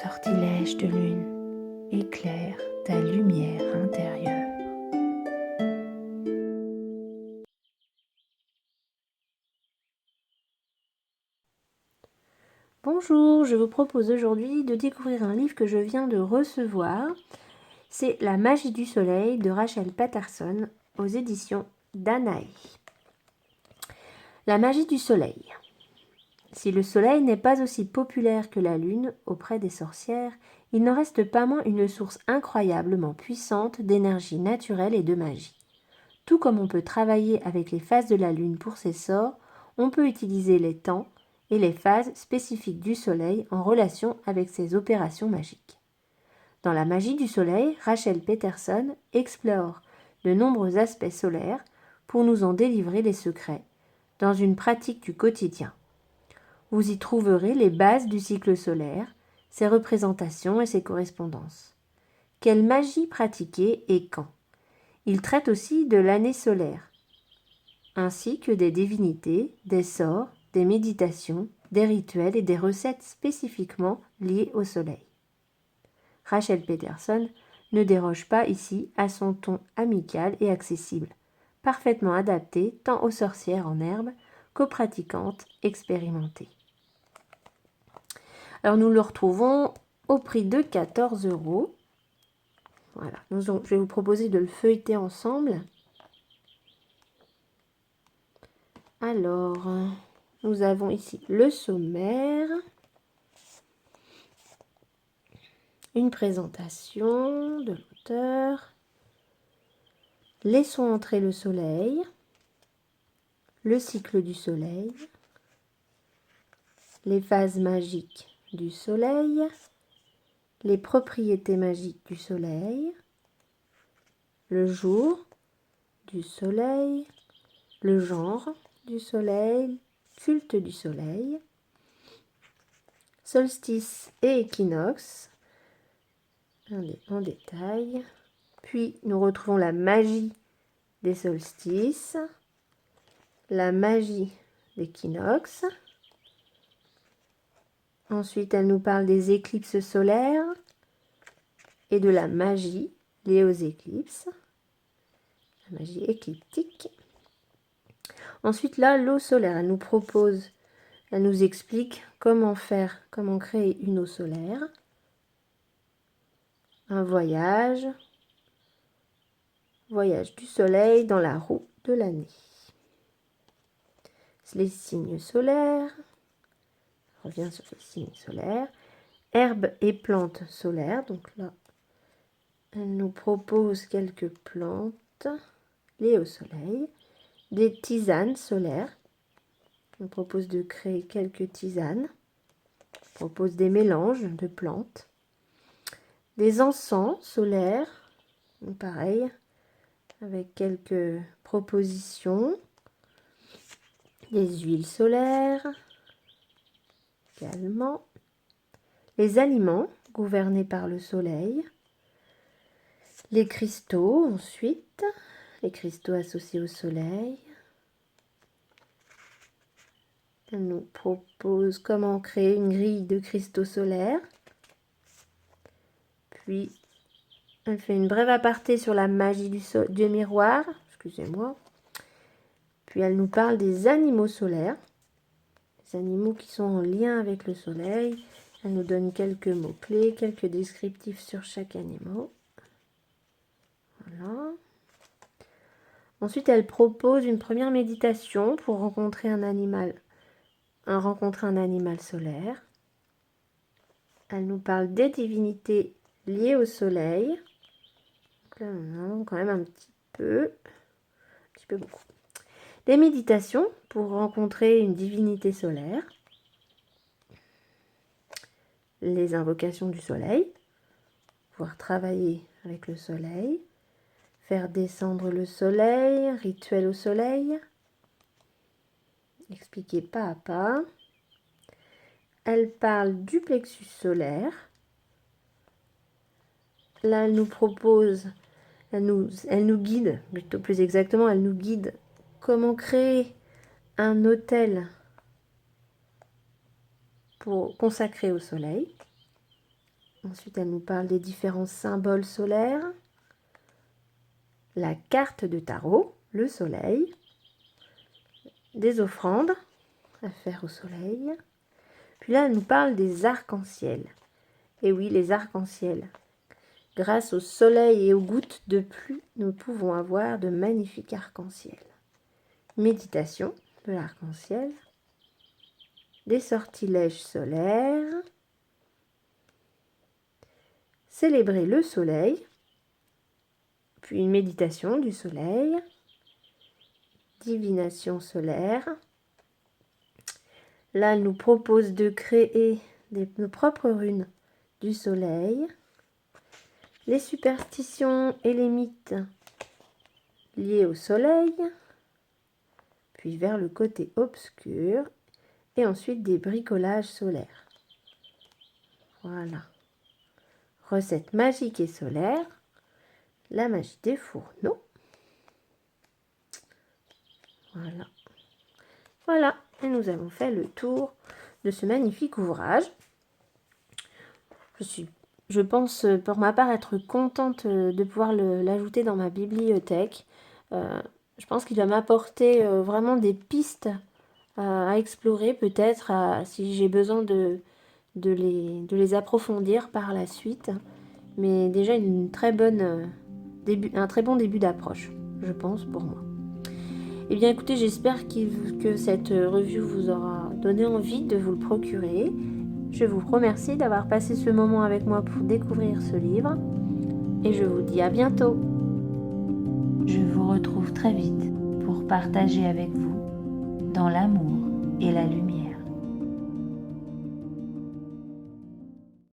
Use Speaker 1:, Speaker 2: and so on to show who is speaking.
Speaker 1: Sortilège de lune, éclaire ta lumière intérieure. Bonjour, je vous propose aujourd'hui de découvrir un livre que je viens de recevoir. C'est La magie du soleil de Rachel Patterson aux éditions Danae. La magie du soleil. Si le soleil n'est pas aussi populaire que la lune auprès des sorcières, il n'en reste pas moins une source incroyablement puissante d'énergie naturelle et de magie. Tout comme on peut travailler avec les phases de la lune pour ses sorts, on peut utiliser les temps et les phases spécifiques du soleil en relation avec ses opérations magiques. Dans La magie du soleil, Rachel Patterson explore de nombreux aspects solaires pour nous en délivrer les secrets dans une pratique du quotidien. Vous y trouverez les bases du cycle solaire, ses représentations et ses correspondances. Quelle magie pratiquer et quand? Il traite aussi de l'année solaire, ainsi que des divinités, des sorts, des méditations, des rituels et des recettes spécifiquement liées au soleil. Rachel Patterson ne déroge pas ici à son ton amical et accessible, parfaitement adapté tant aux sorcières en herbe qu'aux pratiquantes expérimentées. Alors nous le retrouvons au prix de 14 €. Voilà, je vais vous proposer de le feuilleter ensemble. Alors, nous avons ici le sommaire, une présentation de l'auteur, laissons entrer le soleil, le cycle du soleil, les phases magiques du soleil, les propriétés magiques du soleil, le jour du soleil, le genre du soleil, culte du soleil, solstice et équinoxe, en détail. Puis nous retrouvons la magie des solstices, la magie d'équinoxe. Ensuite, elle nous parle des éclipses solaires et de la magie liée aux éclipses, la magie écliptique. Ensuite, là, l'eau solaire, elle nous explique comment créer une eau solaire, un voyage du soleil dans la roue de l'année. Les signes solaires, on revient sur les signes solaires, herbes et plantes solaires, donc là, elle nous propose quelques plantes liées au soleil, des tisanes solaires, on propose de créer quelques tisanes, on propose des mélanges de plantes, des encens solaires, pareil, avec quelques propositions, des huiles solaires également, les aliments gouvernés par le soleil, les cristaux ensuite, les cristaux associés au soleil. Elle nous propose comment créer une grille de cristaux solaires. Puis, elle fait une brève aparté sur la magie du miroir. Excusez-moi. Puis, elle nous parle des animaux solaires. Les animaux qui sont en lien avec le soleil. Elle nous donne quelques mots-clés, quelques descriptifs sur chaque animal. Voilà. Ensuite, elle propose une première méditation pour rencontrer un animal solaire. Elle nous parle des divinités liées au soleil. Donc là, on a quand même un petit peu beaucoup. Des méditations pour rencontrer une divinité solaire. Les invocations du soleil. Pouvoir travailler avec le soleil. Faire descendre le soleil. Rituel au soleil. Expliquer pas à pas. Elle parle du plexus solaire. Là, elle nous propose, elle nous guide, plutôt plus exactement, elle nous guide comment créer un hôtel consacrés au soleil. Ensuite, elle nous parle des différents symboles solaires. La carte de tarot, le soleil. Des offrandes à faire au soleil. Puis là, elle nous parle des arcs-en-ciel. Et oui, les arcs-en-ciel. Grâce au soleil et aux gouttes de pluie, nous pouvons avoir de magnifiques arcs-en-ciel. Méditation de l'arc-en-ciel. Des sortilèges solaires. Célébrer le soleil. Puis une méditation du soleil. Divination solaire. Là, elle nous propose de créer nos propres runes du soleil. Les superstitions et les mythes liés au soleil. Puis vers le côté obscur. Et ensuite des bricolages solaires. Voilà. Recettes magiques et solaires. La magie des fourneaux. Voilà. Voilà. Et nous avons fait le tour de ce magnifique ouvrage. Je pense pour ma part être contente de pouvoir l'ajouter dans ma bibliothèque. Je pense qu'il va m'apporter vraiment des pistes à explorer peut-être si j'ai besoin de les approfondir par la suite. Mais déjà un très bon début d'approche, je pense, pour moi. Eh bien écoutez, j'espère que cette review vous aura donné envie de vous le procurer. Je vous remercie d'avoir passé ce moment avec moi pour découvrir ce livre. Et je vous dis à bientôt.
Speaker 2: Je vous retrouve très vite pour partager avec vous dans l'amour et la lumière.